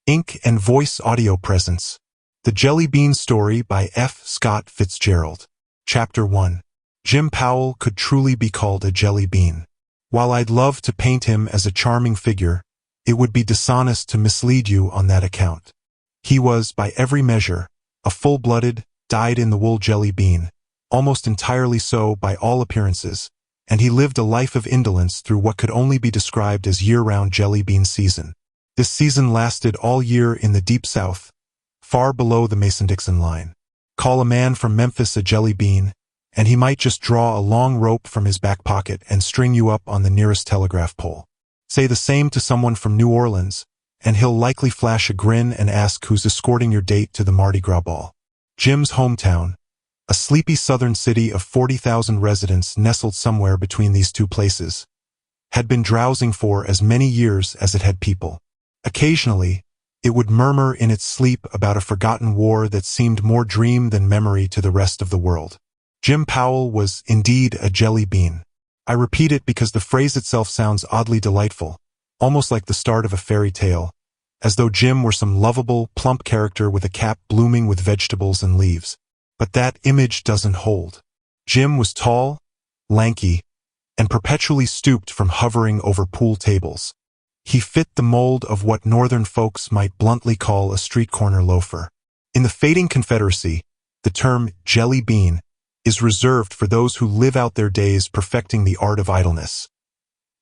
Ink and Voice Audio Presence. The Jelly Bean Story by F. Scott Fitzgerald. Chapter 1. Jim Powell could truly be called a jelly bean. While I'd love to paint him as a charming figure, it would be dishonest to mislead you on that account. He was, by every measure, a full-blooded, dyed-in-the-wool jelly bean, almost entirely so by all appearances, and he lived a life of indolence through what could only be described as year-round jelly bean season. This season lasted all year in the Deep South, far below the Mason-Dixon line. Call a man from Memphis a jelly bean, and he might just draw a long rope from his back pocket and string you up on the nearest telegraph pole. Say the same to someone from New Orleans, and he'll likely flash a grin and ask who's escorting your date to the Mardi Gras ball. Jim's hometown, a sleepy southern city of 40,000 residents nestled somewhere between these two places, had been drowsing for as many years as it had people. Occasionally, it would murmur in its sleep about a forgotten war that seemed more dream than memory to the rest of the world. Jim Powell was indeed a jelly bean. I repeat it because the phrase itself sounds oddly delightful, almost like the start of a fairy tale, as though Jim were some lovable, plump character with a cap blooming with vegetables and leaves. But that image doesn't hold. Jim was tall, lanky, and perpetually stooped from hovering over pool tables. He fit the mold of what northern folks might bluntly call a street corner loafer. In the fading Confederacy, the term jelly bean is reserved for those who live out their days perfecting the art of idleness.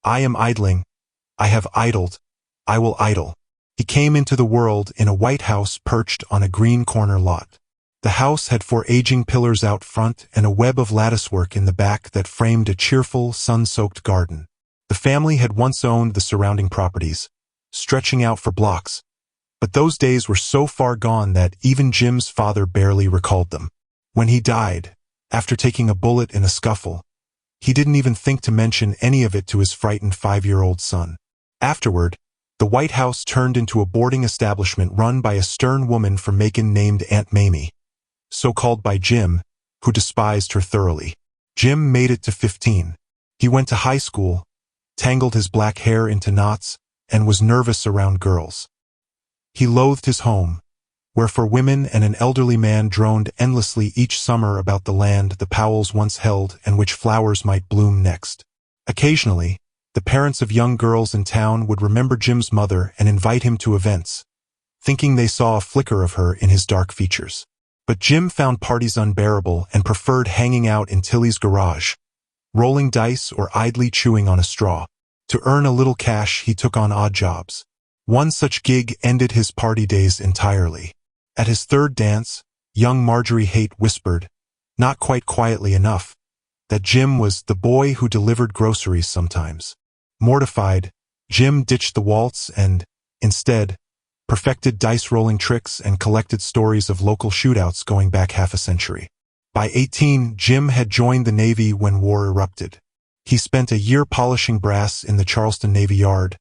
I am idling. I have idled. I will idle. He came into the world in a white house perched on a green corner lot. The house had 4 aging pillars out front and a web of latticework in the back that framed a cheerful, sun-soaked garden. The family had once owned the surrounding properties, stretching out for blocks, but those days were so far gone that even Jim's father barely recalled them. When he died, after taking a bullet in a scuffle, he didn't even think to mention any of it to his frightened 5-year-old son. Afterward, the White House turned into a boarding establishment run by a stern woman from Macon named Aunt Mamie, so called by Jim, who despised her thoroughly. Jim made it to 15. He went to high school, tangled his black hair into knots, and was nervous around girls. He loathed his home, where 4 women and an elderly man droned endlessly each summer about the land the Powells once held and which flowers might bloom next. Occasionally, the parents of young girls in town would remember Jim's mother and invite him to events, thinking they saw a flicker of her in his dark features. But Jim found parties unbearable and preferred hanging out in Tilly's garage, rolling dice or idly chewing on a straw. To earn a little cash, he took on odd jobs. One such gig ended his party days entirely. At his 3rd dance, young Marjorie Haight whispered, not quite quietly enough, that Jim was the boy who delivered groceries sometimes. Mortified, Jim ditched the waltz and, instead, perfected dice-rolling tricks and collected stories of local shootouts going back half a century. By 18, Jim had joined the Navy when war erupted. He spent a year polishing brass in the Charleston Navy Yard,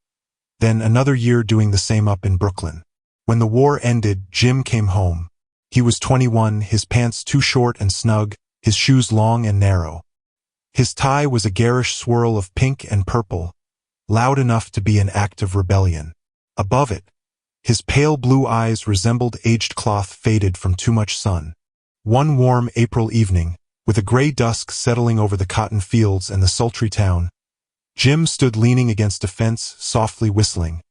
then another year doing the same up in Brooklyn. When the war ended, Jim came home. He was 21, his pants too short and snug, his shoes long and narrow. His tie was a garish swirl of pink and purple, loud enough to be an act of rebellion. Above it, his pale blue eyes resembled aged cloth faded from too much sun. One warm April evening, with a gray dusk settling over the cotton fields and the sultry town, Jim stood leaning against a fence, softly whistling,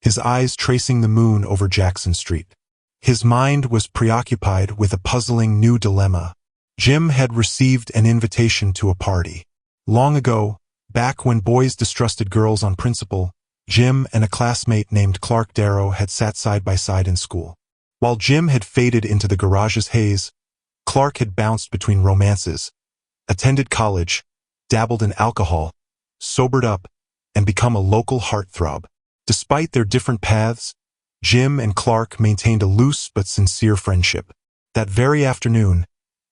his eyes tracing the moon over Jackson Street. His mind was preoccupied with a puzzling new dilemma. Jim had received an invitation to a party. Long ago, back when boys distrusted girls on principle, Jim and a classmate named Clark Darrow had sat side by side in school. While Jim had faded into the garage's haze, Clark had bounced between romances, attended college, dabbled in alcohol, sobered up, and become a local heartthrob. Despite their different paths, Jim and Clark maintained a loose but sincere friendship. That very afternoon,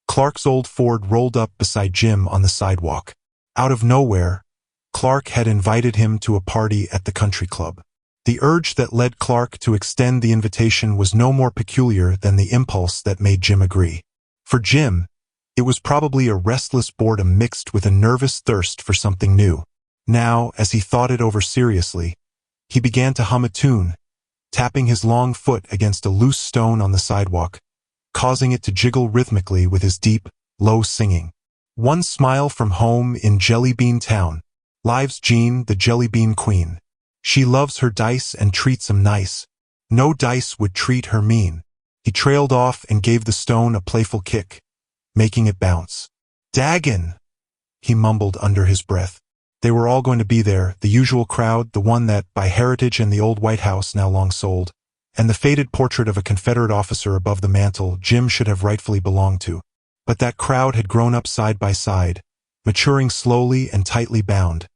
Clark's old Ford rolled up beside Jim on the sidewalk. Out of nowhere, Clark had invited him to a party at the country club. The urge that led Clark to extend the invitation was no more peculiar than the impulse that made Jim agree. For Jim, it was probably a restless boredom mixed with a nervous thirst for something new. Now, as he thought it over seriously, he began to hum a tune, tapping his long foot against a loose stone on the sidewalk, causing it to jiggle rhythmically with his deep, low singing. One smile from home in Jelly Bean Town. Lives Jean, the Jelly Bean Queen. She loves her dice and treats 'em nice. No dice would treat her mean. He trailed off and gave the stone a playful kick, making it bounce. Daggin! He mumbled under his breath. They were all going to be there, the usual crowd, the one that, by heritage and the old White House, now long sold, and the faded portrait of a Confederate officer above the mantel Jim should have rightfully belonged to. But that crowd had grown up side by side, maturing slowly and tightly bound,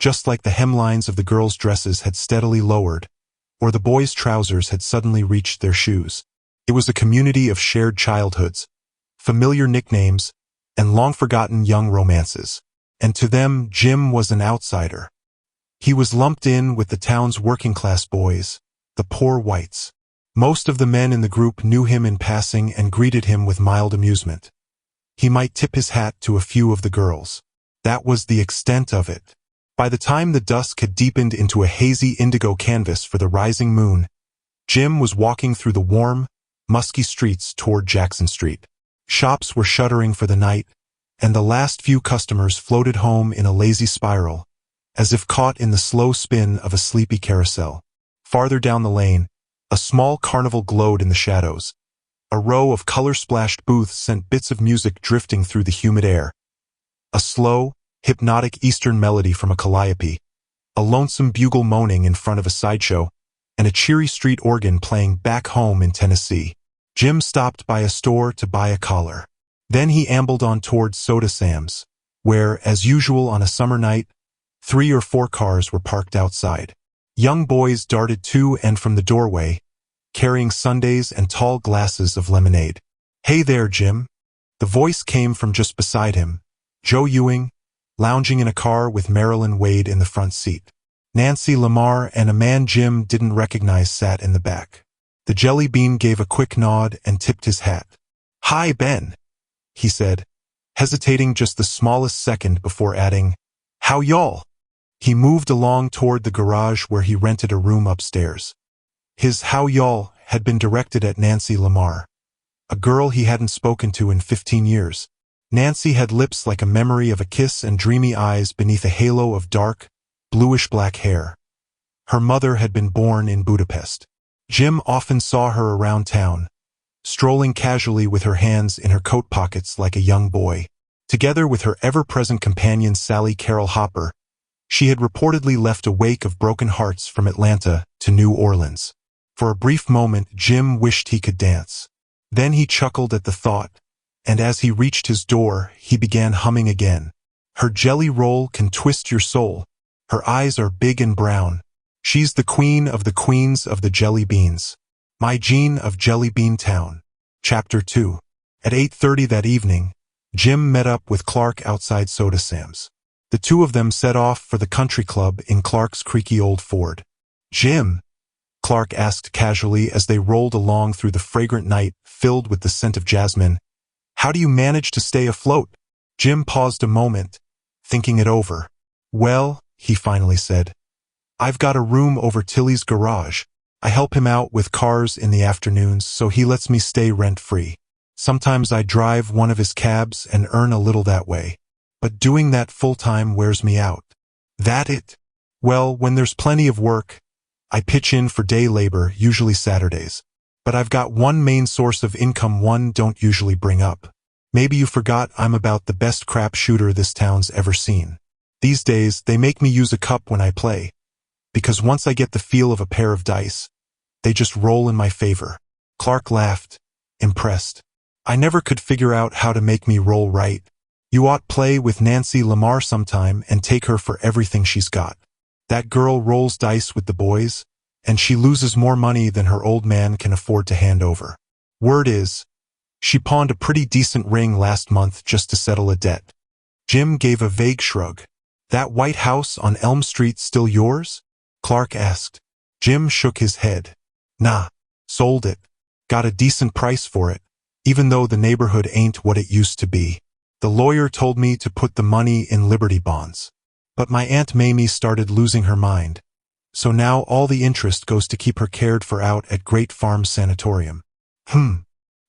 just like the hemlines of the girls' dresses had steadily lowered, or the boys' trousers had suddenly reached their shoes. It was a community of shared childhoods, familiar nicknames, and long-forgotten young romances. And to them, Jim was an outsider. He was lumped in with the town's working-class boys, the poor whites. Most of the men in the group knew him in passing and greeted him with mild amusement. He might tip his hat to a few of the girls. That was the extent of it. By the time the dusk had deepened into a hazy indigo canvas for the rising moon, Jim was walking through the warm, musky streets toward Jackson Street. Shops were shuttering for the night, and the last few customers floated home in a lazy spiral, as if caught in the slow spin of a sleepy carousel. Farther down the lane, a small carnival glowed in the shadows. A row of color-splashed booths sent bits of music drifting through the humid air. A slow, hypnotic Eastern melody from a calliope, a lonesome bugle moaning in front of a sideshow, and a cheery street organ playing Back Home in Tennessee. Jim stopped by a store to buy a collar. Then he ambled on towards Soda Sam's, where, as usual on a summer night, 3 or 4 cars were parked outside. Young boys darted to and from the doorway, carrying sundaes and tall glasses of lemonade. "Hey there, Jim." The voice came from just beside him, Joe Ewing, lounging in a car with Marilyn Wade in the front seat. Nancy Lamar and a man Jim didn't recognize sat in the back. The Jelly Bean gave a quick nod and tipped his hat. "Hi, Ben," he said, hesitating just the smallest second before adding, "How y'all?" He moved along toward the garage where he rented a room upstairs. His "how y'all" had been directed at Nancy Lamar, a girl he hadn't spoken to in 15 years. Nancy had lips like a memory of a kiss and dreamy eyes beneath a halo of dark, bluish-black hair. Her mother had been born in Budapest. Jim often saw her around town, strolling casually with her hands in her coat pockets like a young boy. Together with her ever-present companion Sally Carol Hopper, she had reportedly left a wake of broken hearts from Atlanta to New Orleans. For a brief moment, Jim wished he could dance. Then he chuckled at the thought, and as he reached his door, he began humming again. "Her jelly roll can twist your soul. Her eyes are big and brown. She's the queen of the queens of the jelly beans. My Jean of Jelly Bean Town." Chapter 2. At 8:30 that evening, Jim met up with Clark outside Soda Sam's. The two of them set off for the country club in Clark's creaky old Ford. "Jim," Clark asked casually as they rolled along through the fragrant night filled with the scent of jasmine, "how do you manage to stay afloat?" Jim paused a moment, thinking it over. "Well," he finally said, "I've got a room over Tilly's garage. I help him out with cars in the afternoons, so he lets me stay rent-free. Sometimes I drive one of his cabs and earn a little that way. But doing that full-time wears me out." "That it?" "Well, when there's plenty of work, I pitch in for day labor, usually Saturdays. But I've got one main source of income one don't usually bring up. Maybe you forgot I'm about the best crap shooter this town's ever seen. These days, they make me use a cup when I play, because once I get the feel of a pair of dice, they just roll in my favor." Clark laughed, impressed. "I never could figure out how to make me roll right. You ought play with Nancy Lamar sometime and take her for everything she's got. That girl rolls dice with the boys, and she loses more money than her old man can afford to hand over. Word is, she pawned a pretty decent ring last month just to settle a debt." Jim gave a vague shrug. "That white house on Elm Street still yours?" Clark asked. Jim shook his head. "Nah, sold it. Got a decent price for it, even though the neighborhood ain't what it used to be. The lawyer told me to put the money in Liberty bonds. But my Aunt Mamie started losing her mind. So now all the interest goes to keep her cared for out at Great Farms Sanatorium.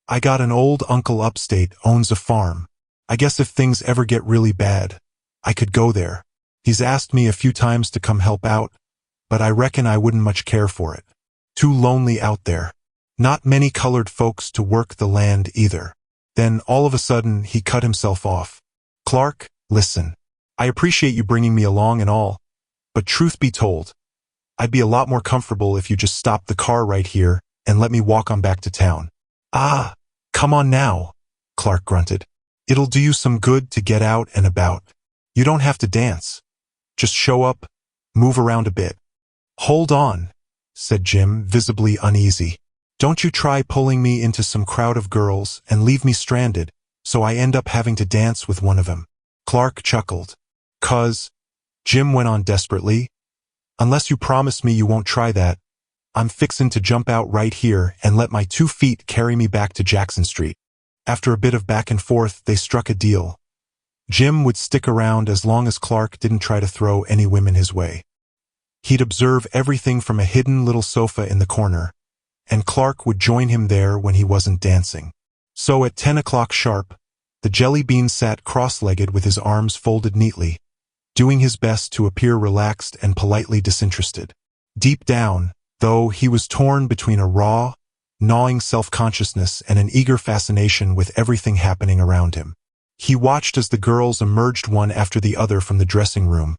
I got an old uncle upstate owns a farm. I guess if things ever get really bad, I could go there. He's asked me a few times to come help out, but I reckon I wouldn't much care for it. Too lonely out there. Not many colored folks to work the land either. Then all of a sudden he cut himself off. Clark, listen. I appreciate you bringing me along and all, but truth be told, I'd be a lot more comfortable if you just stopped the car right here and let me walk on back to town. Ah, come on now, Clark grunted. It'll do you some good to get out and about. You don't have to dance. Just show up, move around a bit. Hold on, said Jim, visibly uneasy. Don't you try pulling me into some crowd of girls and leave me stranded, so I end up having to dance with one of them. Clark chuckled. 'Cause, Jim went on desperately, unless you promise me you won't try that, I'm fixin' to jump out right here and let my 2 feet carry me back to Jackson Street. After a bit of back and forth, they struck a deal. Jim would stick around as long as Clark didn't try to throw any women his way. He'd observe everything from a hidden little sofa in the corner, and Clark would join him there when he wasn't dancing. So at 10 o'clock sharp, the jelly bean sat cross-legged with his arms folded neatly, doing his best to appear relaxed and politely disinterested. Deep down, though, he was torn between a raw, gnawing self-consciousness and an eager fascination with everything happening around him. He watched as the girls emerged one after the other from the dressing room,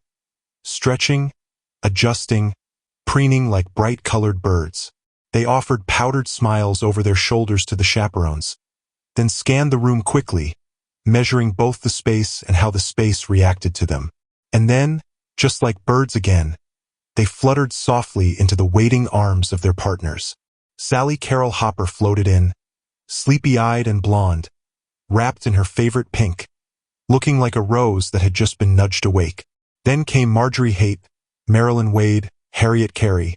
stretching, adjusting, preening like bright-colored birds. They offered powdered smiles over their shoulders to the chaperones, then scanned the room quickly, measuring both the space and how the space reacted to them. And then, just like birds again, they fluttered softly into the waiting arms of their partners. Sally Carol Hopper floated in, sleepy-eyed and blonde, wrapped in her favorite pink, looking like a rose that had just been nudged awake. Then came Marjorie Haight, Marilyn Wade, Harriet Carey,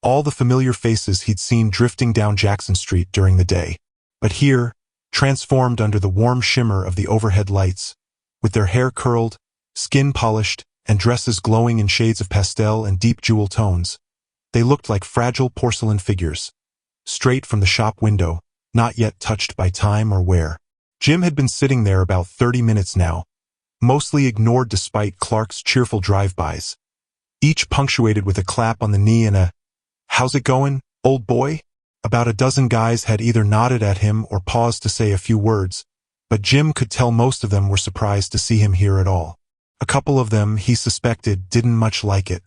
all the familiar faces he'd seen drifting down Jackson Street during the day. But here, transformed under the warm shimmer of the overhead lights, with their hair curled, skin polished, and dresses glowing in shades of pastel and deep jewel tones, they looked like fragile porcelain figures, straight from the shop window, not yet touched by time or wear. Jim had been sitting there about 30 minutes now, mostly ignored despite Clark's cheerful drive-bys, each punctuated with a clap on the knee and a, "How's it going, old boy?" About a dozen guys had either nodded at him or paused to say a few words, but Jim could tell most of them were surprised to see him here at all. A couple of them, he suspected, didn't much like it.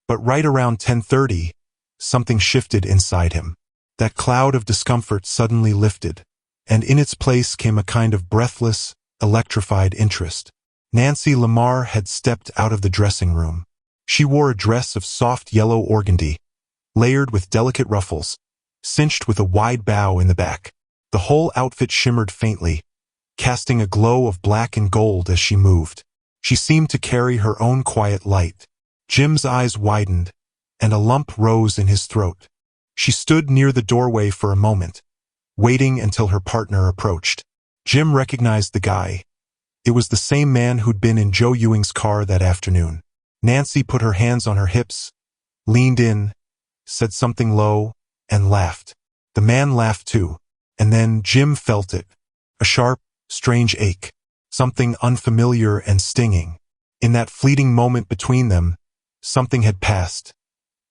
But right around 10:30, something shifted inside him. That cloud of discomfort suddenly lifted, and in its place came a kind of breathless, electrified interest. Nancy Lamar had stepped out of the dressing room. She wore a dress of soft yellow organdy, layered with delicate ruffles, cinched with a wide bow in the back. The whole outfit shimmered faintly, casting a glow of black and gold as she moved. She seemed to carry her own quiet light. Jim's eyes widened, and a lump rose in his throat. She stood near the doorway for a moment, waiting until her partner approached. Jim recognized the guy. It was the same man who'd been in Joe Ewing's car that afternoon. Nancy put her hands on her hips, leaned in, said something low, and laughed. The man laughed too, and then Jim felt it. A sharp, strange ache. Something unfamiliar and stinging. In that fleeting moment between them, something had passed.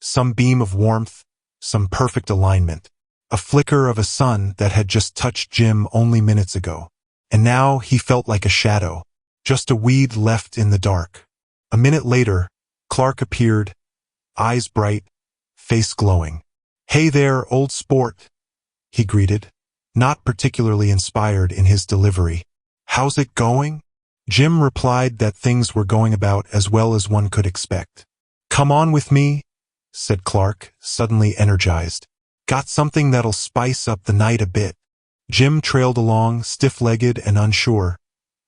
Some beam of warmth, some perfect alignment. A flicker of a sun that had just touched Jim only minutes ago. And now he felt like a shadow, just a weed left in the dark. A minute later, Clark appeared, eyes bright, face glowing. "Hey there, old sport," he greeted, not particularly inspired in his delivery. "How's it going?" Jim replied that things were going about as well as one could expect. "Come on with me," said Clark, suddenly energized. "Got something that'll spice up the night a bit." Jim trailed along, stiff-legged and unsure,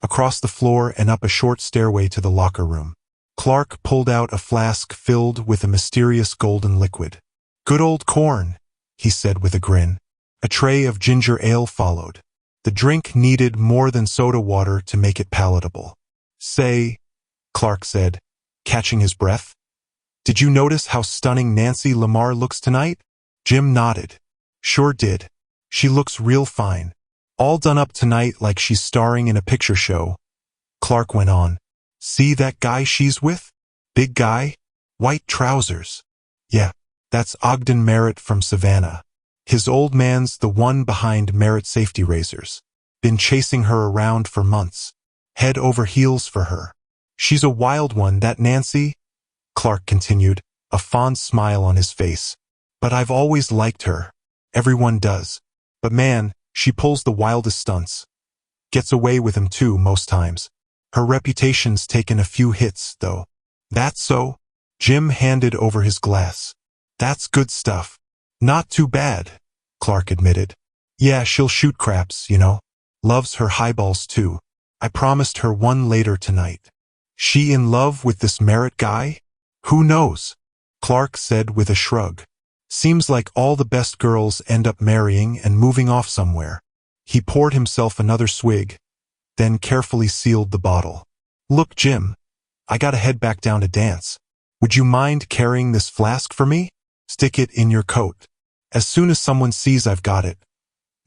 across the floor and up a short stairway to the locker room. Clark pulled out a flask filled with a mysterious golden liquid. "Good old corn," he said with a grin. A tray of ginger ale followed. The drink needed more than soda water to make it palatable. "Say," Clark said, catching his breath, Did you notice how stunning Nancy Lamar looks tonight? Jim nodded. Sure did. She looks real fine. All done up tonight like she's starring in a picture show. Clark went on. See that guy she's with? Big guy? White trousers. Yeah, that's Ogden Merritt from Savannah. His old man's the one behind Merritt Safety Razors. Been chasing her around for months. Head over heels for her. She's a wild one, that Nancy, Clark continued, a fond smile on his face. But I've always liked her. Everyone does. But man, she pulls the wildest stunts. Gets away with them too, most times. Her reputation's taken a few hits, though. That's so? Jim handed over his glass. That's good stuff. Not too bad, Clark admitted. Yeah, she'll shoot craps, you know. Loves her highballs too. I promised her one later tonight. She in love with this Merritt guy? Who knows? Clark said with a shrug. Seems like all the best girls end up marrying and moving off somewhere. He poured himself another swig, then carefully sealed the bottle. Look, Jim, I gotta head back down to dance. Would you mind carrying this flask for me? Stick it in your coat. As soon as someone sees I've got it.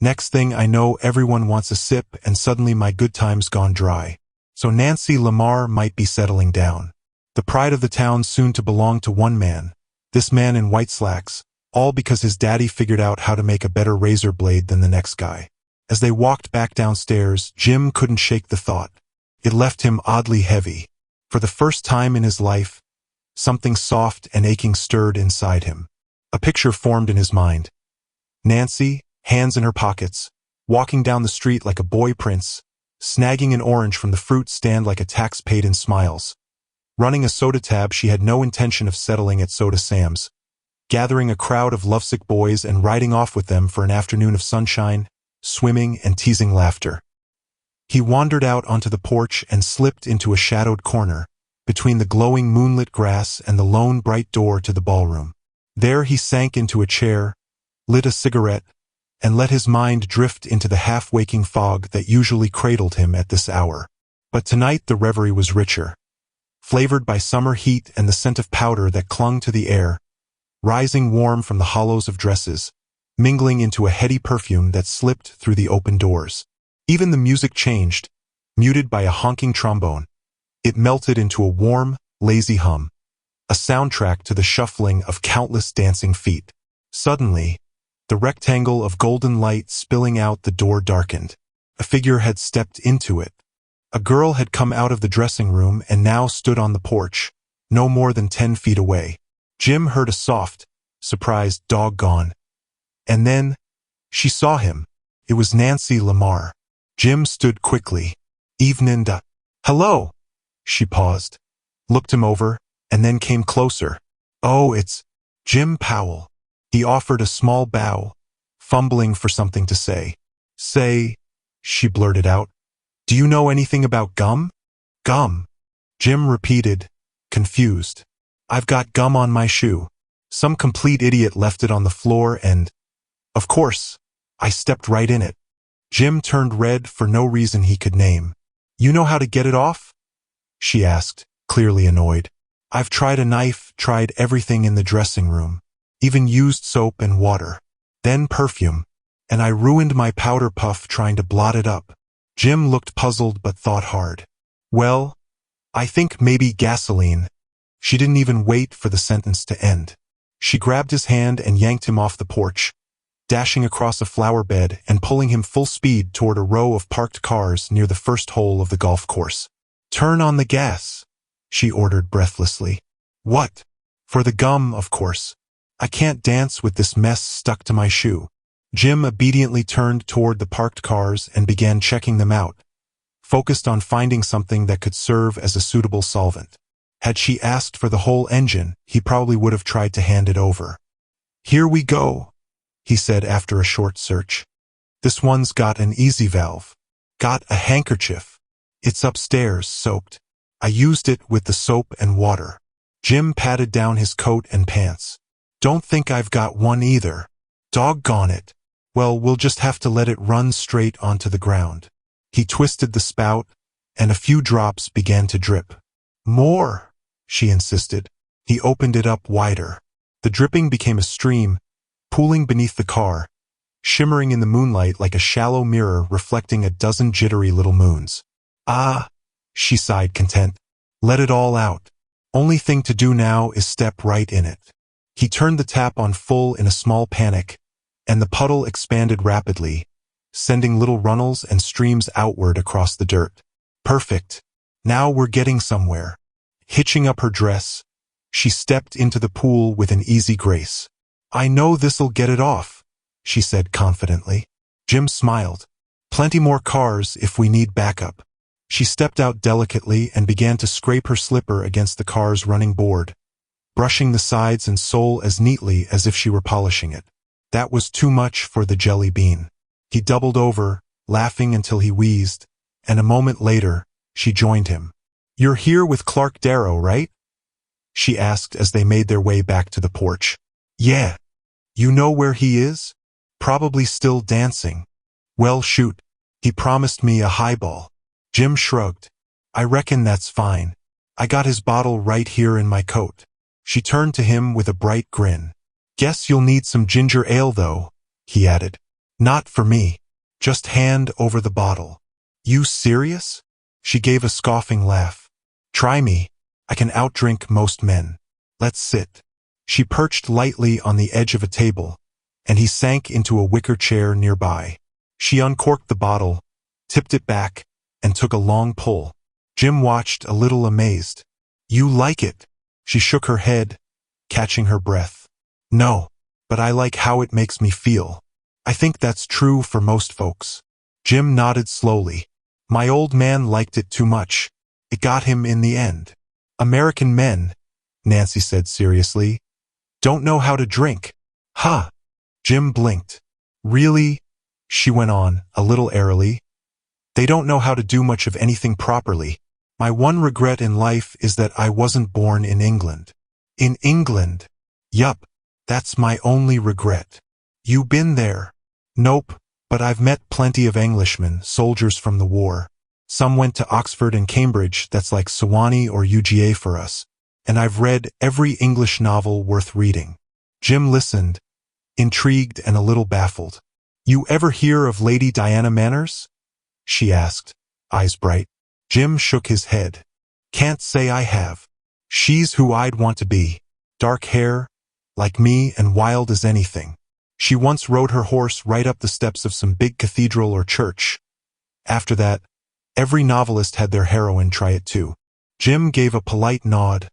Next thing I know, everyone wants a sip and suddenly my good time's gone dry. So Nancy Lamar might be settling down. The pride of the town soon to belong to one man. This man in white slacks, all because his daddy figured out how to make a better razor blade than the next guy. As they walked back downstairs, Jim couldn't shake the thought. It left him oddly heavy. For the first time in his life, something soft and aching stirred inside him. A picture formed in his mind. Nancy, hands in her pockets, walking down the street like a boy prince, snagging an orange from the fruit stand like a tax paid in smiles. Running a soda tab, she had no intention of settling at Soda Sam's. Gathering a crowd of lovesick boys and riding off with them for an afternoon of sunshine, swimming and teasing laughter. He wandered out onto the porch and slipped into a shadowed corner, between the glowing moonlit grass and the lone bright door to the ballroom. There he sank into a chair, lit a cigarette, and let his mind drift into the half-waking fog that usually cradled him at this hour. But tonight the reverie was richer, flavored by summer heat and the scent of powder that clung to the air, rising warm from the hollows of dresses, mingling into a heady perfume that slipped through the open doors. Even the music changed, muted by a honking trombone. It melted into a warm, lazy hum, a soundtrack to the shuffling of countless dancing feet. Suddenly, the rectangle of golden light spilling out the door darkened. A figure had stepped into it. A girl had come out of the dressing room and now stood on the porch, no more than 10 feet away. Jim heard a soft, surprised doggone. And then, she saw him. It was Nancy Lamar. Jim stood quickly. Evening, hello. She paused, looked him over, and then came closer. Oh, it's Jim Powell. He offered a small bow, fumbling for something to say. Say, she blurted out. Do you know anything about gum? Gum. Jim repeated, confused. I've got gum on my shoe. Some complete idiot left it on the floor and, of course, I stepped right in it. Jim turned red for no reason he could name. You know how to get it off? She asked, clearly annoyed. I've tried a knife, tried everything in the dressing room, even used soap and water, then perfume, and I ruined my powder puff trying to blot it up. Jim looked puzzled but thought hard. Well, I think maybe gasoline. She didn't even wait for the sentence to end. She grabbed his hand and yanked him off the porch, dashing across a flower bed and pulling him full speed toward a row of parked cars near the first hole of the golf course. Turn on the gas, she ordered breathlessly. What? For the gum, of course. I can't dance with this mess stuck to my shoe. Jim obediently turned toward the parked cars and began checking them out, focused on finding something that could serve as a suitable solvent. Had she asked for the whole engine, he probably would have tried to hand it over. Here we go, he said after a short search. This one's got an easy valve. Got a handkerchief. It's upstairs, soaked. I used it with the soap and water. Jim patted down his coat and pants. Don't think I've got one either. Doggone it. Well, we'll just have to let it run straight onto the ground. He twisted the spout, and a few drops began to drip. More, she insisted. He opened it up wider. The dripping became a stream, pooling beneath the car, shimmering in the moonlight like a shallow mirror reflecting a dozen jittery little moons. Ah, she sighed, content. Let it all out. Only thing to do now is step right in it. He turned the tap on full in a small panic, and the puddle expanded rapidly, sending little runnels and streams outward across the dirt. Perfect. Now we're getting somewhere. Hitching up her dress, she stepped into the pool with an easy grace. I know this'll get it off, she said confidently. Jim smiled. Plenty more cars if we need backup. She stepped out delicately and began to scrape her slipper against the car's running board, brushing the sides and sole as neatly as if she were polishing it. That was too much for the jelly bean. He doubled over, laughing until he wheezed, and a moment later, she joined him. You're here with Clark Darrow, right? She asked as they made their way back to the porch. Yeah. You know where he is? Probably still dancing. Well, shoot. He promised me a highball. Jim shrugged. I reckon that's fine. I got his bottle right here in my coat. She turned to him with a bright grin. Guess you'll need some ginger ale though, he added. Not for me. Just hand over the bottle. You serious? She gave a scoffing laugh. Try me. I can outdrink most men. Let's sit. She perched lightly on the edge of a table, and he sank into a wicker chair nearby. She uncorked the bottle, tipped it back, and took a long pull. Jim watched, a little amazed. You like it? She shook her head, catching her breath. No, but I like how it makes me feel. I think that's true for most folks. Jim nodded slowly. My old man liked it too much. It got him in the end. American men, Nancy said seriously, don't know how to drink. Huh. Jim blinked. Really? She went on, a little airily. They don't know how to do much of anything properly. My one regret in life is that I wasn't born in England. In England? Yup, that's my only regret. You been there? Nope, but I've met plenty of Englishmen, soldiers from the war. Some went to Oxford and Cambridge, that's like Sewanee or UGA for us. And I've read every English novel worth reading. Jim listened, intrigued and a little baffled. You ever hear of Lady Diana Manners? She asked, eyes bright. Jim shook his head. Can't say I have. She's who I'd want to be. Dark hair, like me and wild as anything. She once rode her horse right up the steps of some big cathedral or church. After that, every novelist had their heroine try it too. Jim gave a polite nod,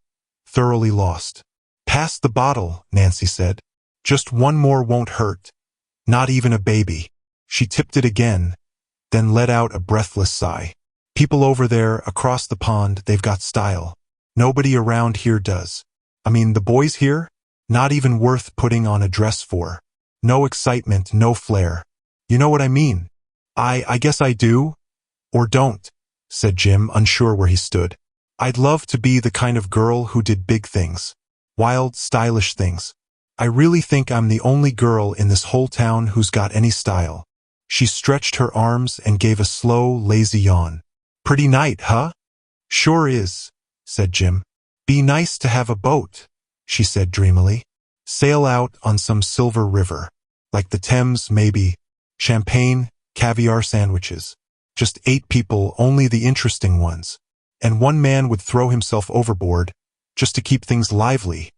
thoroughly lost. Pass the bottle, Nancy said. Just one more won't hurt. Not even a baby. She tipped it again, then let out a breathless sigh. People over there, across the pond, they've got style. Nobody around here does. I mean, the boys here? Not even worth putting on a dress for. No excitement, no flair. You know what I mean? I guess I do. Or don't, said Jim, unsure where he stood. I'd love to be the kind of girl who did big things. Wild, stylish things. I really think I'm the only girl in this whole town who's got any style. She stretched her arms and gave a slow, lazy yawn. Pretty night, huh? Sure is, said Jim. Be nice to have a boat, she said dreamily. Sail out on some silver river. Like the Thames, maybe. Champagne, caviar sandwiches. Just 8 people, only the interesting ones. And one man would throw himself overboard, just to keep things lively.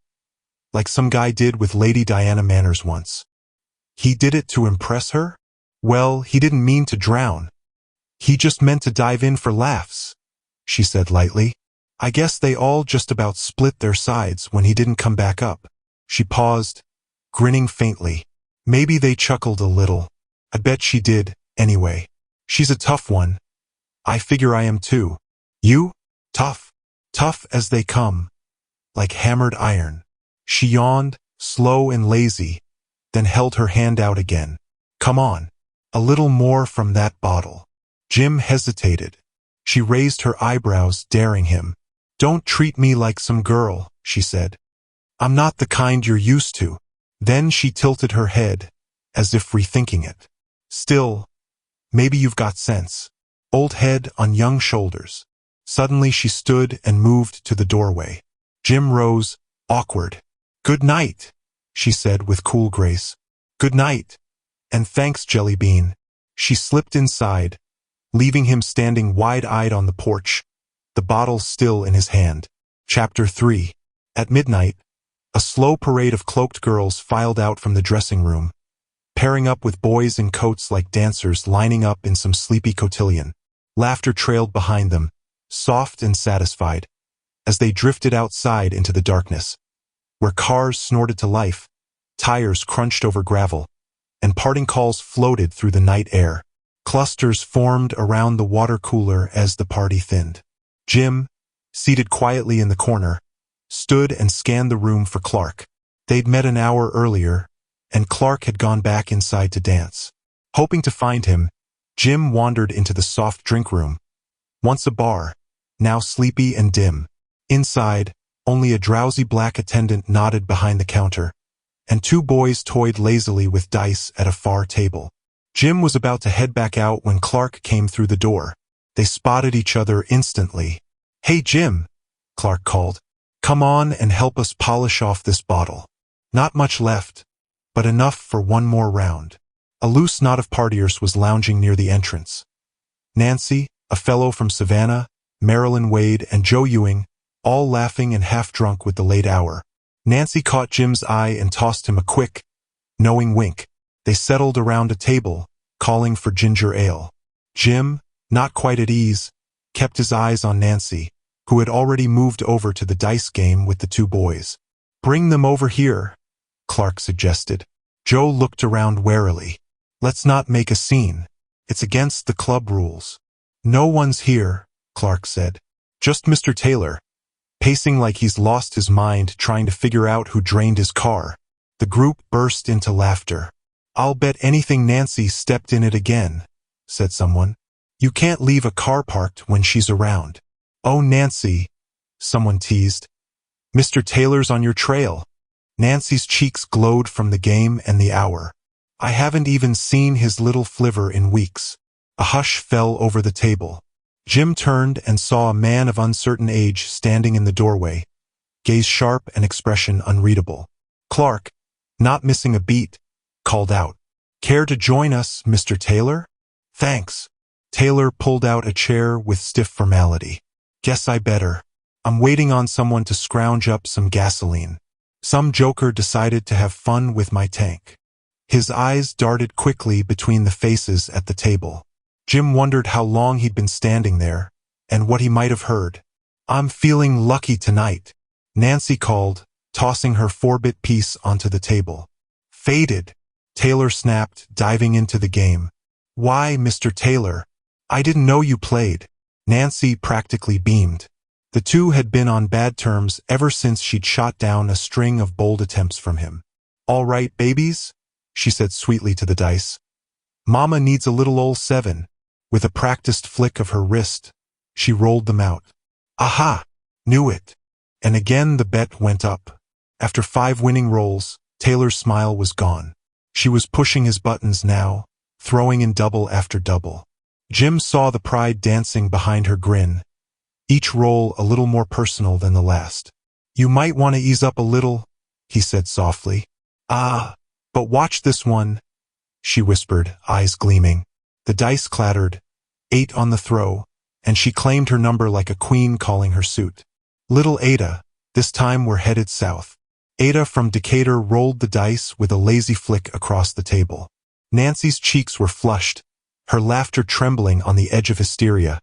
Like some guy did with Lady Diana Manners once. He did it to impress her? Well, he didn't mean to drown. He just meant to dive in for laughs, she said lightly. I guess they all just about split their sides when he didn't come back up. She paused, grinning faintly. Maybe they chuckled a little. I bet she did, anyway. She's a tough one. I figure I am too. You? Tough. Tough as they come. Like hammered iron. She yawned, slow and lazy, then held her hand out again. Come on. A little more from that bottle. Jim hesitated. She raised her eyebrows, daring him. Don't treat me like some girl, she said. I'm not the kind you're used to. Then she tilted her head, as if rethinking it. Still, maybe you've got sense. Old head on young shoulders. Suddenly she stood and moved to the doorway. Jim rose, awkward. "Good night," she said with cool grace. "Good night. And thanks, Jelly Bean." She slipped inside, leaving him standing wide-eyed on the porch, the bottle still in his hand. Chapter 3. At midnight, a slow parade of cloaked girls filed out from the dressing room, pairing up with boys in coats like dancers lining up in some sleepy cotillion. Laughter trailed behind them, soft and satisfied, as they drifted outside into the darkness, where cars snorted to life, tires crunched over gravel, and parting calls floated through the night air. Clusters formed around the water cooler as the party thinned. Jim, seated quietly in the corner, stood and scanned the room for Clark. They'd met an hour earlier, and Clark had gone back inside to dance. Hoping to find him, Jim wandered into the soft drink room. Once a bar, now sleepy and dim. Inside, only a drowsy black attendant nodded behind the counter, and two boys toyed lazily with dice at a far table. Jim was about to head back out when Clark came through the door. They spotted each other instantly. "Hey Jim," Clark called. "Come on and help us polish off this bottle. Not much left, but enough for one more round." A loose knot of partiers was lounging near the entrance. Nancy, a fellow from Savannah, Marilyn Wade, and Joe Ewing, all laughing and half-drunk with the late hour. Nancy caught Jim's eye and tossed him a quick, knowing wink. They settled around a table, calling for ginger ale. Jim, not quite at ease, kept his eyes on Nancy, who had already moved over to the dice game with the two boys. "Bring them over here," Clark suggested. Joe looked around warily. "Let's not make a scene. It's against the club rules." "No one's here," Clark said. "Just Mr. Taylor, pacing like he's lost his mind trying to figure out who drained his car." The group burst into laughter. "I'll bet anything Nancy stepped in it again," said someone. "You can't leave a car parked when she's around." "Oh, Nancy," someone teased. "Mr. Taylor's on your trail." Nancy's cheeks glowed from the game and the hour. "I haven't even seen his little flivver in weeks." A hush fell over the table. Jim turned and saw a man of uncertain age standing in the doorway, gaze sharp and expression unreadable. Clark, not missing a beat, called out, "Care to join us, Mr. Taylor?" "Thanks." Taylor pulled out a chair with stiff formality. "Guess I better. I'm waiting on someone to scrounge up some gasoline. Some joker decided to have fun with my tank." His eyes darted quickly between the faces at the table. Jim wondered how long he'd been standing there, and what he might have heard. "I'm feeling lucky tonight," Nancy called, tossing her 4-bit piece onto the table. "Faded," Taylor snapped, diving into the game. "Why, Mr. Taylor? I didn't know you played." Nancy practically beamed. The two had been on bad terms ever since she'd shot down a string of bold attempts from him. "All right, babies," she said sweetly to the dice. "Mama needs a little ol' 7. With a practiced flick of her wrist, she rolled them out. "Aha! Knew it." And again the bet went up. After 5 winning rolls, Taylor's smile was gone. She was pushing his buttons now, throwing in double after double. Jim saw the pride dancing behind her grin, each roll a little more personal than the last. "You might want to ease up a little," he said softly. "Ah, but watch this one," she whispered, eyes gleaming. The dice clattered, 8 on the throw, and she claimed her number like a queen calling her suit. "Little Ada, this time we're headed south." Ada from Decatur rolled the dice with a lazy flick across the table. Nancy's cheeks were flushed, her laughter trembling on the edge of hysteria,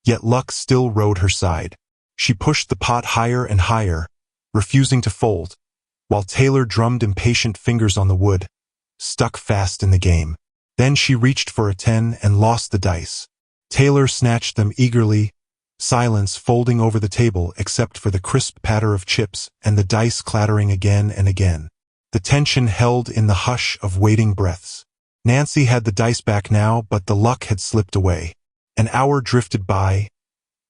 yet luck still rode her side. She pushed the pot higher and higher, refusing to fold, while Taylor drummed impatient fingers on the wood, stuck fast in the game. Then she reached for a 10 and lost the dice. Taylor snatched them eagerly, silence folding over the table except for the crisp patter of chips and the dice clattering again and again. The tension held in the hush of waiting breaths. Nancy had the dice back now, but the luck had slipped away. An hour drifted by,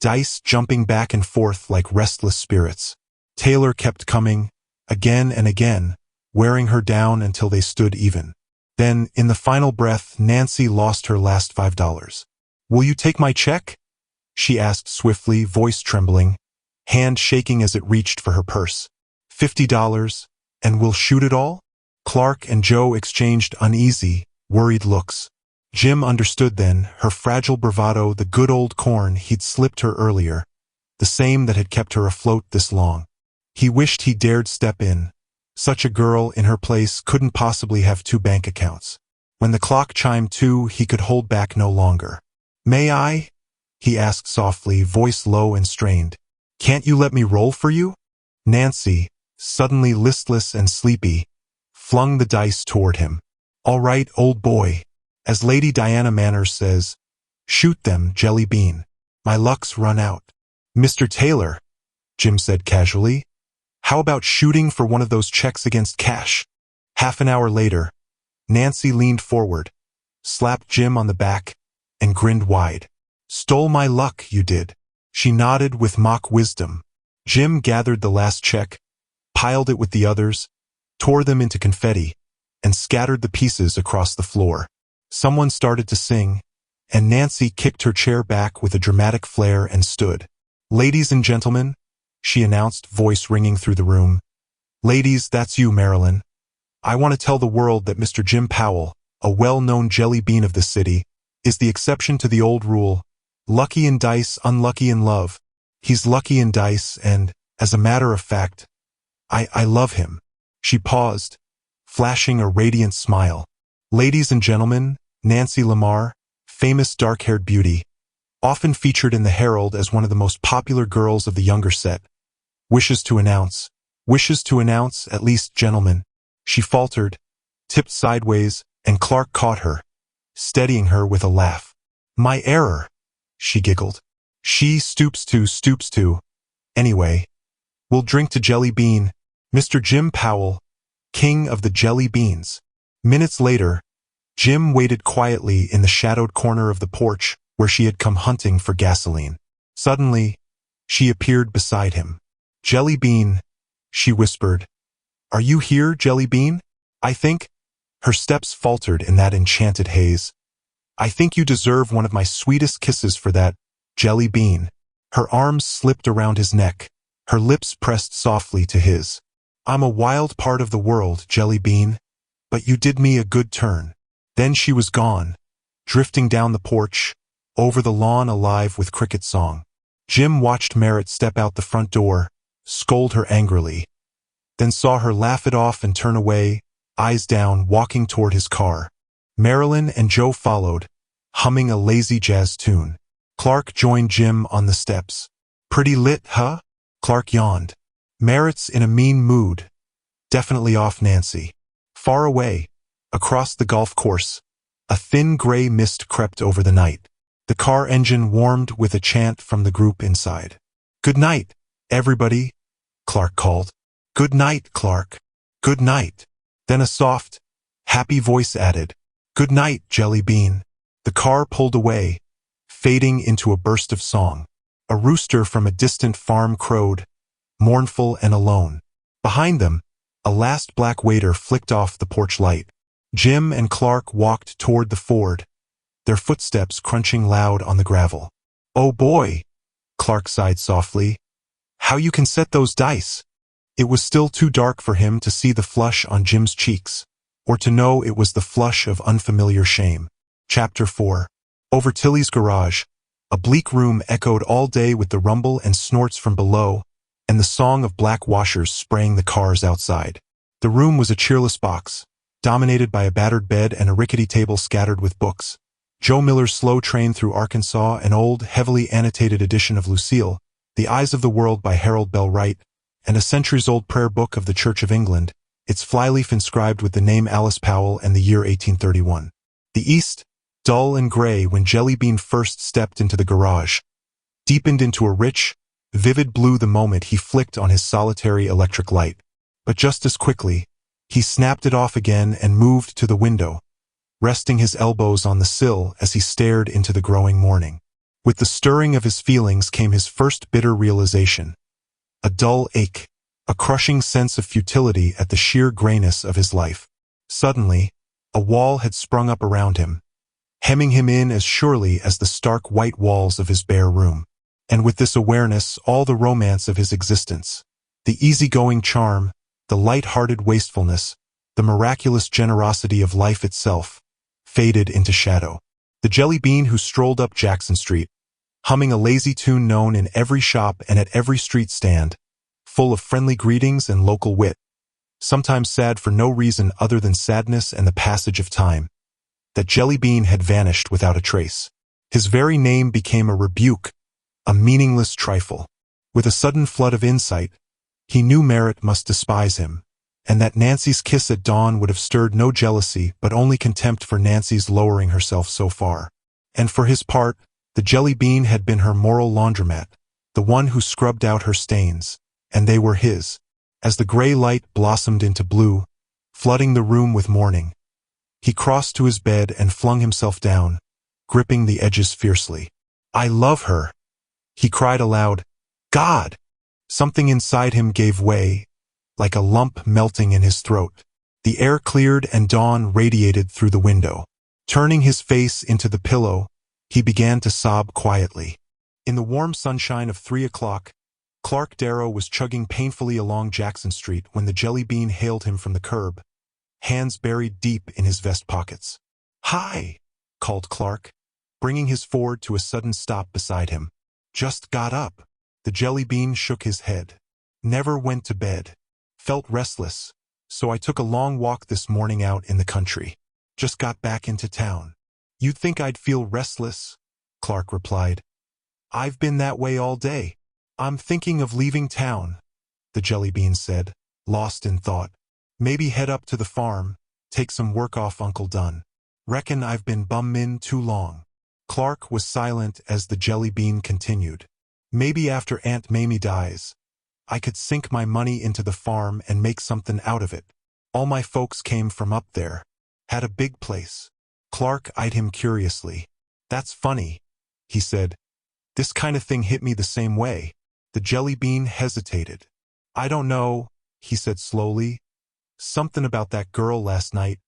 dice jumping back and forth like restless spirits. Taylor kept coming, again and again, wearing her down until they stood even. Then, in the final breath, Nancy lost her last $5. "Will you take my check?" she asked swiftly, voice trembling, hand shaking as it reached for her purse. $50, and we'll shoot it all? Clark and Joe exchanged uneasy, worried looks. Jim understood then, her fragile bravado, the good old corn he'd slipped her earlier, the same that had kept her afloat this long. He wished he dared step in. Such a girl in her place couldn't possibly have 2 bank accounts. When the clock chimed 2, he could hold back no longer. "May I?" he asked softly, voice low and strained. "Can't you let me roll for you?" Nancy, suddenly listless and sleepy, flung the dice toward him. "All right, old boy. As Lady Diana Manners says, shoot them, Jelly Bean. My luck's run out." "Mr. Taylor," Jim said casually, "how about shooting for one of those checks against cash?" Half an hour later, Nancy leaned forward, slapped Jim on the back, and grinned wide. "Stole my luck, you did." She nodded with mock wisdom. Jim gathered the last check, piled it with the others, tore them into confetti, and scattered the pieces across the floor. Someone started to sing, and Nancy kicked her chair back with a dramatic flair and stood. "Ladies and gentlemen," she announced, voice ringing through the room. "Ladies, that's you, Marilyn. I want to tell the world that Mr. Jim Powell, a well-known jelly bean of the city, is the exception to the old rule. Lucky in dice, unlucky in love. He's lucky in dice, and, as a matter of fact, I love him." She paused, flashing a radiant smile. "Ladies and gentlemen, Nancy Lamar, famous dark-haired beauty, often featured in the Herald as one of the most popular girls of the younger set, wishes to announce, at least, gentlemen." She faltered, tipped sideways, and Clark caught her, steadying her with a laugh. "My error," she giggled. "She stoops to. Anyway, we'll drink to Jelly Bean, Mr. Jim Powell, king of the jelly beans." Minutes later, Jim waited quietly in the shadowed corner of the porch where she had come hunting for gasoline. Suddenly, she appeared beside him. "Jelly Bean," she whispered. "Are you here, Jelly Bean? I think—" Her steps faltered in that enchanted haze. "I think you deserve one of my sweetest kisses for that, Jelly Bean." Her arms slipped around his neck, her lips pressed softly to his. "I'm a wild part of the world, Jelly Bean, but you did me a good turn." Then she was gone, drifting down the porch, over the lawn alive with cricket song. Jim watched Merritt step out the front door, scold her angrily, then saw her laugh it off and turn away, eyes down, walking toward his car. Marilyn and Joe followed, humming a lazy jazz tune. Clark joined Jim on the steps. "Pretty lit, huh?" Clark yawned. "Merritt's in a mean mood. Definitely off Nancy." Far away, across the golf course, a thin gray mist crept over the night. The car engine warmed with a chant from the group inside. "Good night, everybody," Clark called. "Good night, Clark. Good night." Then a soft, happy voice added, "Good night, Jelly Bean." The car pulled away, fading into a burst of song. A rooster from a distant farm crowed, mournful and alone. Behind them, a last black waiter flicked off the porch light. Jim and Clark walked toward the Ford, their footsteps crunching loud on the gravel. "Oh boy," Clark sighed softly. "How you can set those dice." It was still too dark for him to see the flush on Jim's cheeks, or to know it was the flush of unfamiliar shame. Chapter 4. Over Tilly's garage, a bleak room echoed all day with the rumble and snorts from below, and the song of black washers spraying the cars outside. The room was a cheerless box, dominated by a battered bed and a rickety table scattered with books. Joe Miller's Slow Train Through Arkansas, an old, heavily annotated edition of Lucille, The Eyes of the World by Harold Bell Wright, and a centuries-old prayer book of the Church of England, its flyleaf inscribed with the name Alice Powell and the year 1831. The east, dull and gray when Jelly Bean first stepped into the garage, deepened into a rich, vivid blue the moment he flicked on his solitary electric light. But just as quickly, he snapped it off again and moved to the window, resting his elbows on the sill as he stared into the growing morning. With the stirring of his feelings came his first bitter realization. A dull ache, a crushing sense of futility at the sheer grayness of his life. Suddenly, a wall had sprung up around him, hemming him in as surely as the stark white walls of his bare room. And with this awareness, all the romance of his existence, the easygoing charm, The light-hearted wastefulness, the miraculous generosity of life itself, faded into shadow. The jelly bean who strolled up Jackson Street, humming a lazy tune known in every shop and at every street stand, full of friendly greetings and local wit, sometimes sad for no reason other than sadness and the passage of time. That jelly bean had vanished without a trace. His very name became a rebuke, a meaningless trifle. With a sudden flood of insight, he knew Merritt must despise him, and that Nancy's kiss at dawn would have stirred no jealousy but only contempt for Nancy's lowering herself so far. And for his part, the jelly bean had been her moral laundromat, the one who scrubbed out her stains, and they were his. As the gray light blossomed into blue, flooding the room with morning, he crossed to his bed and flung himself down, gripping the edges fiercely. "I love her," he cried aloud. "God!" Something inside him gave way, like a lump melting in his throat. The air cleared and dawn radiated through the window. Turning his face into the pillow, he began to sob quietly. In the warm sunshine of 3 o'clock, Clark Darrow was chugging painfully along Jackson Street when the jelly bean hailed him from the curb, hands buried deep in his vest pockets. "Hi!" called Clark, bringing his Ford to a sudden stop beside him. "Just got up." The jelly bean shook his head. "Never went to bed. Felt restless, so I took a long walk this morning out in the country. Just got back into town." "You'd think I'd feel restless," Clark replied. "I've been that way all day." "I'm thinking of leaving town," the jelly bean said, lost in thought. "Maybe head up to the farm, take some work off Uncle Dunn. Reckon I've been bummin' too long." Clark was silent as the jelly bean continued. "Maybe after Aunt Mamie dies, I could sink my money into the farm and make something out of it. All my folks came from up there. Had a big place." Clark eyed him curiously. "That's funny," he said. "This kind of thing hit me the same way." The jelly bean hesitated. "I don't know," he said slowly. "Something about that girl last night,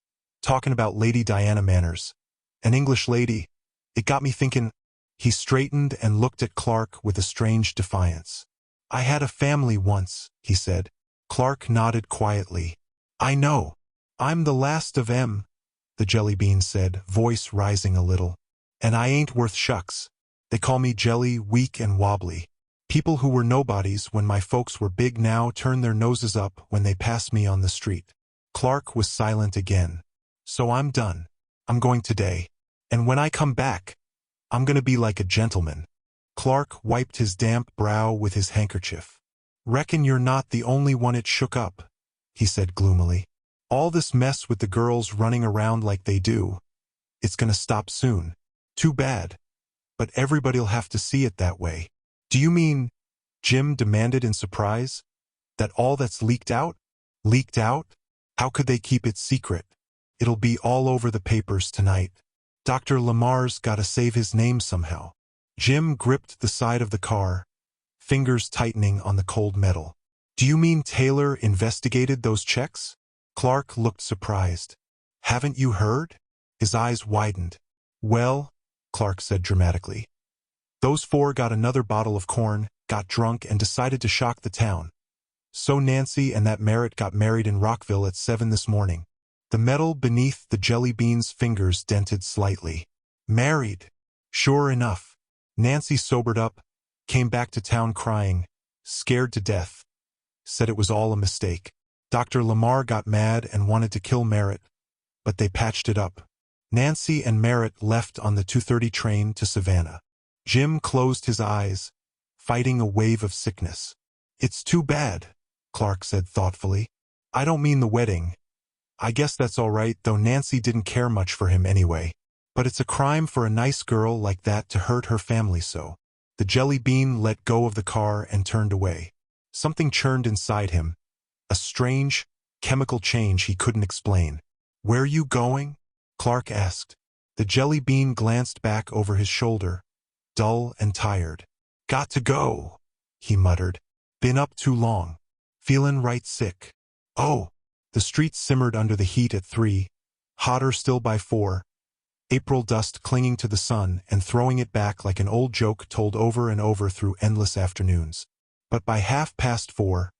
talking about Lady Diana Manners. An English lady. It got me thinking." He straightened and looked at Clark with a strange defiance. "I had a family once," he said. Clark nodded quietly. "I know. I'm the last of 'em," the jelly bean said, voice rising a little. "And I ain't worth shucks. They call me jelly, weak and wobbly. People who were nobodies when my folks were big now turn their noses up when they pass me on the street." Clark was silent again. "So I'm done. I'm going today. And when I come back, I'm going to be like a gentleman." Clark wiped his damp brow with his handkerchief. "Reckon you're not the only one it shook up," he said gloomily. "All this mess with the girls running around like they do. It's going to stop soon. Too bad. But everybody'll have to see it that way." "Do you mean," Jim demanded in surprise, "that all that's leaked out?" "Leaked out? How could they keep it secret? It'll be all over the papers tonight. Dr. Lamar's gotta save his name somehow." Jim gripped the side of the car, fingers tightening on the cold metal. "Do you mean Taylor investigated those checks?" Clark looked surprised. "Haven't you heard?" His eyes widened. "Well," Clark said dramatically, "those four got another bottle of corn, got drunk, and decided to shock the town. So Nancy and that Merritt got married in Rockville at 7 this morning." The metal beneath the jelly bean's fingers dented slightly. "Married." Sure enough. Nancy sobered up, came back to town crying, scared to death. Said it was all a mistake. Dr. Lamar got mad and wanted to kill Merritt, but they patched it up. Nancy and Merritt left on the 2:30 train to Savannah. Jim closed his eyes, fighting a wave of sickness. "It's too bad," Clark said thoughtfully. "I don't mean the wedding. I guess that's all right, though Nancy didn't care much for him anyway. But it's a crime for a nice girl like that to hurt her family so." The jelly bean let go of the car and turned away. Something churned inside him, a strange, chemical change he couldn't explain. "Where you going?" Clark asked. The jelly bean glanced back over his shoulder, dull and tired. "Got to go," he muttered. "Been up too long. Feelin' right sick." "Oh." The street simmered under the heat at 3, hotter still by 4, April dust clinging to the sun and throwing it back like an old joke told over and over through endless afternoons. But by 4:30,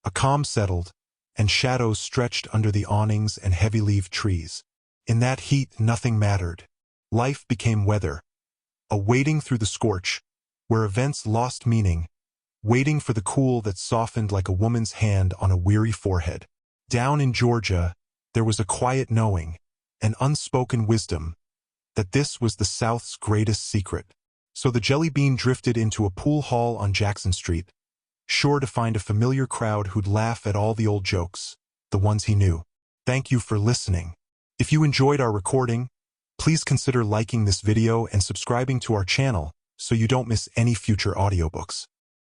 a calm settled, and shadows stretched under the awnings and heavy-leaved trees. In that heat, nothing mattered. Life became weather, a waiting through the scorch, where events lost meaning, waiting for the cool that softened like a woman's hand on a weary forehead. Down in Georgia, there was a quiet knowing, an unspoken wisdom, that this was the South's greatest secret. So the Jelly Bean drifted into a pool hall on Jackson Street, sure to find a familiar crowd who'd laugh at all the old jokes, the ones he knew. Thank you for listening. If you enjoyed our recording, please consider liking this video and subscribing to our channel so you don't miss any future audiobooks.